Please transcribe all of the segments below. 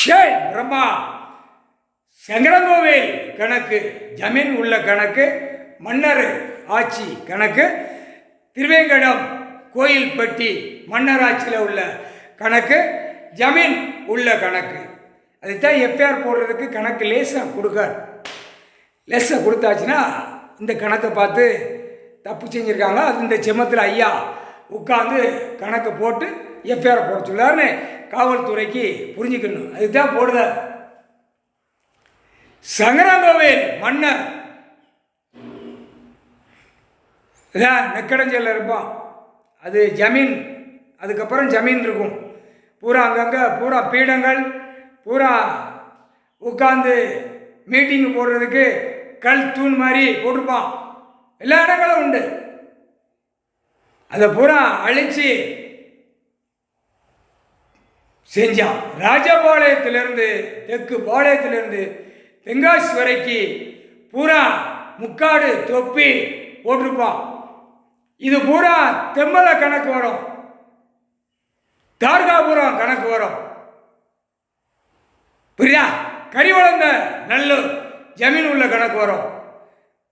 பிரம்மா சங்கரங்கோவில் கணக்கு, ஜமீன் உள்ள கணக்கு, மன்னர் ஆட்சி கணக்கு, திருவேங்கடம் கோயில்பட்டி மன்னர் ஆட்சியில் உள்ள கணக்கு, ஜமீன் உள்ள கணக்கு. அதுதான் எஃப்ஐஆர் போடுறதுக்கு கணக்கு லேசாக கொடுக்கார். லேசாக கொடுத்தாச்சுன்னா இந்த கணக்கை பார்த்து தப்பு செஞ்சுருக்காங்க, அது இந்த செம்மத்தில் ஐயா உட்காந்து கணக்கு போட்டு எஃப்ஐஆர் போட சொல்லாருன்னு காவல்துறைக்கு புரிஞ்சுக்கணும். அதுதான் போடுத. சங்கரங்கோவில் மன்னர் நெக்கடஞ்சல் இருப்பான், அது ஜமீன். அதுக்கப்புறம் ஜமீன் இருக்கும் பூரா, அங்கங்கே பூரா பீடங்கள், பூரா உட்காந்து மீட்டிங் போடுறதுக்கு கல் தூண் மாதிரி போட்டிருப்பான். எல்லா இடங்களும் உண்டு. அதை பூரா அழிச்சு செஞ்சான். ராஜபாளையத்திலிருந்து தெற்கு பாளையத்திலிருந்து தென்காசி வரைக்கு பூரா முக்காடு தொப்பி போட்டிருப்பான். இது பூரா தெம்மலை கணக்கு வரும், தார்காபுரம் கணக்கு வரும். புரியுதா? கரிவளர்ந்த நல்லூர் ஜமீன் உள்ள கணக்கு வரும்.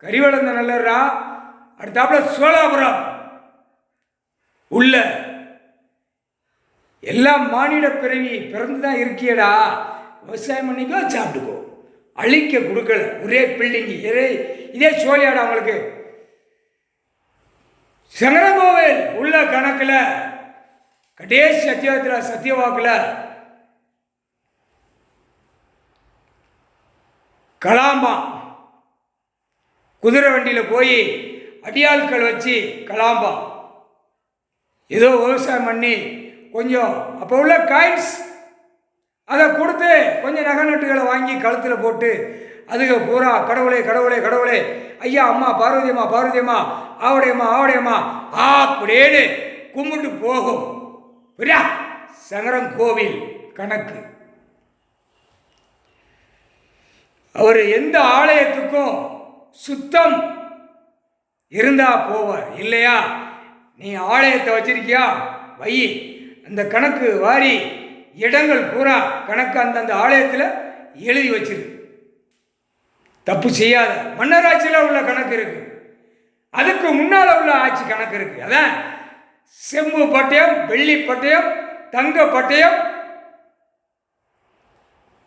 கரிவளர்ந்த நல்லூரா அடுத்தாப்புல சோழாபுரம் உள்ள. எல்லாம் மானிட பிறவி பிறந்துதான் இருக்கியடா, விவசாயம் பண்ணிக்கோ, சாப்பிட்டுக்கோ. அழிக்க கொடுக்கல, ஒரே பில்டிங். இதே சோழியாடா அவங்களுக்கு. சங்கரங்கோவில் உள்ள கணக்கில் கடைசி அத்தியாயத்தில் சத்தியவாக்கில் கலாம்பா குதிரை வண்டியில் போய் அடியாட்கள் வச்சு கலாம்பா ஏதோ விவசாயம் பண்ணி கொஞ்சம் அப்போ உள்ள காயின்ஸ் அதை கொடுத்து கொஞ்சம் நகை நட்டுகளை வாங்கி கழுத்தில் போட்டு அதுக்கு பூரா கடவுளே கடவுளே கடவுளே, ஐயா அம்மா பார்வதியம்மா பார்வதியம்மா, ஆவடையம்மா ஆவடையம்மா அப்படின்னு கும்பிட்டு போகும். புரியா? சங்கரங்கோவில் கணக்கு. அவர் எந்த ஆலயத்துக்கும் சுத்தம் இருந்தா போவார். இல்லையா, நீ ஆலயத்தை வச்சிருக்கியா வை, அந்த கணக்கு வாரி இடங்கள் பூரா கணக்கு அந்தந்த ஆலயத்தில் எழுதி வச்சிரு. தப்பு செய்யாத. மன்னராட்சியில் உள்ள கணக்கு இருக்கு, அதுக்கு முன்னால் உள்ள ஆட்சி கணக்கு இருக்கு. அதான் செம்பு பட்டயம், வெள்ளி பட்டயம், தங்க பட்டயம்,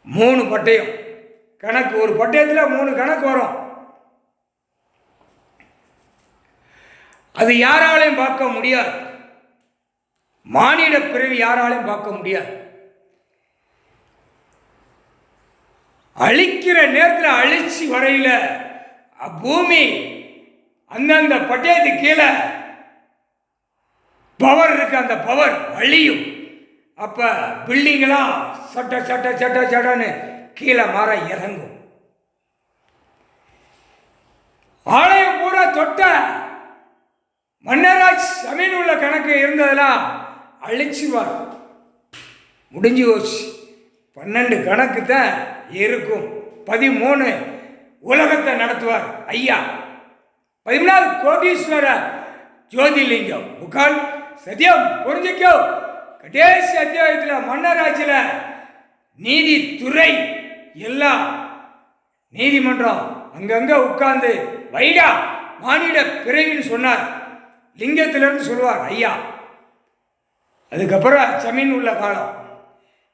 3 பட்டயம் கணக்கு. ஒரு பட்டயத்தில் 3 கணக்கு வரும். அது யாராலையும் பார்க்க முடியாது, மானிட பிறவி யாராலையும் பார்க்க முடியாது. அழிக்கிற நேரத்தில் அழிச்சு வரையில பூமி அந்தந்த பட்டயத்துக்கு கீழே பவர் இருக்கு, அந்த பவர் அழியும். அப்ப பில்டிங்கெல்லாம் சட்ட சட்ட சட்ட சட்டன்னு கீழே மாற இறங்கும். ஆலயம் பூரா தொட்ட மன்னராஜ் ஜமீன் உள்ள கணக்கு இருந்ததெல்லாம் அழிச்சுவார். முடிஞ்சு போச்சு. 12 கணக்கு தான் இருக்கும். 13 உலகத்தை நடத்துவார் ஐயா. 13வது கோடீஸ்வர ஜோதிலிங்கம். முக்கால் சத்தியம் புரிஞ்சுக்கோ. கடைசி அத்தியாயத்தில் மன்னராட்சியில் நீதித்துறை எல்லாம் நீதிமன்றம் அங்கங்க உட்கார்ந்து வைடா மானிட பிறவின்னு சொன்னார். லிங்கத்திலிருந்து சொல்லுவார் ஐயா. அதுக்கப்புறம் ஜமீன் உள்ள காலம்.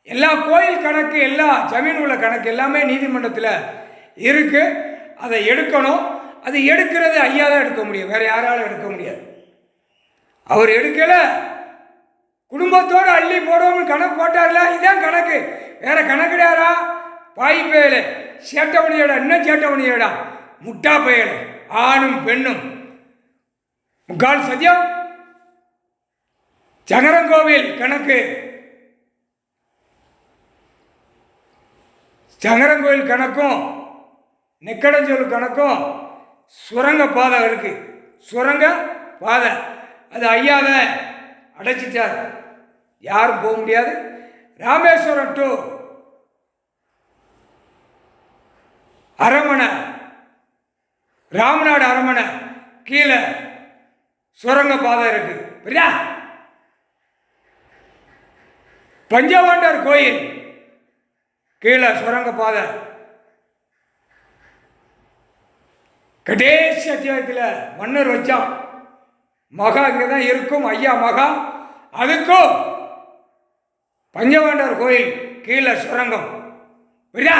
எல்லா கோயில் கணக்கு, எல்லா ஜமீன் உள்ள கணக்கு எல்லாமே நீதிமன்றத்தில் இருக்கு. அதை எடுக்கணும். அது எடுக்கிறது ஐயா தான் எடுக்க முடியும், வேற யாராலும் எடுக்க முடியாது. அவர் எடுக்கல, குடும்பத்தோடு அள்ளி போடுவோம்னு கணக்கு போட்டார்ல, இதான் கணக்கு, வேற கணக்குடாரா? பாய் பயல, சேட்டவணியடா, இன்னும் சேட்டவணியடா, முட்டா பயல, ஆணும் பெண்ணும் முக்கால் சத்தியம். சங்கரங்கோவில் கணக்கு. சங்கரங்கோவில் கணக்கும் நெக்கடஞ்சோல் கணக்கும் சுரங்க பாதை இருக்கு. சுரங்க பாதை அது ஐயாத அடைச்சிட்டார், யாரும் போக முடியாது. ராமேஸ்வரம் டு அரமனை, ராமநாடு அரமனை கீழே சுரங்க பாதை இருக்கு. புரியா? பஞ்சவாண்டர் கோயில் கீழே சுரங்க பாதை. கடைசி அத்தியாயத்தில் மன்னர் வச்சான். மகா இங்கே தான் இருக்கும், ஐயா மகா. அதுக்கும் பஞ்சபாண்டவர் கோயில் கீழே சுரங்கம். புரியுதா?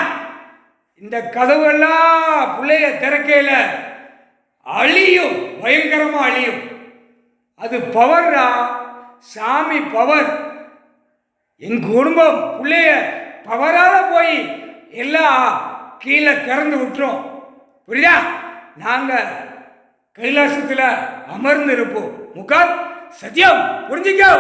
இந்த கதவுகள்லாம் பிள்ளைய திறக்கையில் அழியும், பயங்கரமாக அழியும். அது பவர்ரா, சாமி பவர். என் குடும்பம் பிள்ளைய பவரால் போய் எல்லாம் கீழே திறந்து விட்டுரும். புரியுதா? நாங்கள் கைலாசத்தில் அமர்ந்து இருப்போம். முக்கால் சத்தியம். புரிஞ்சுக்கோ.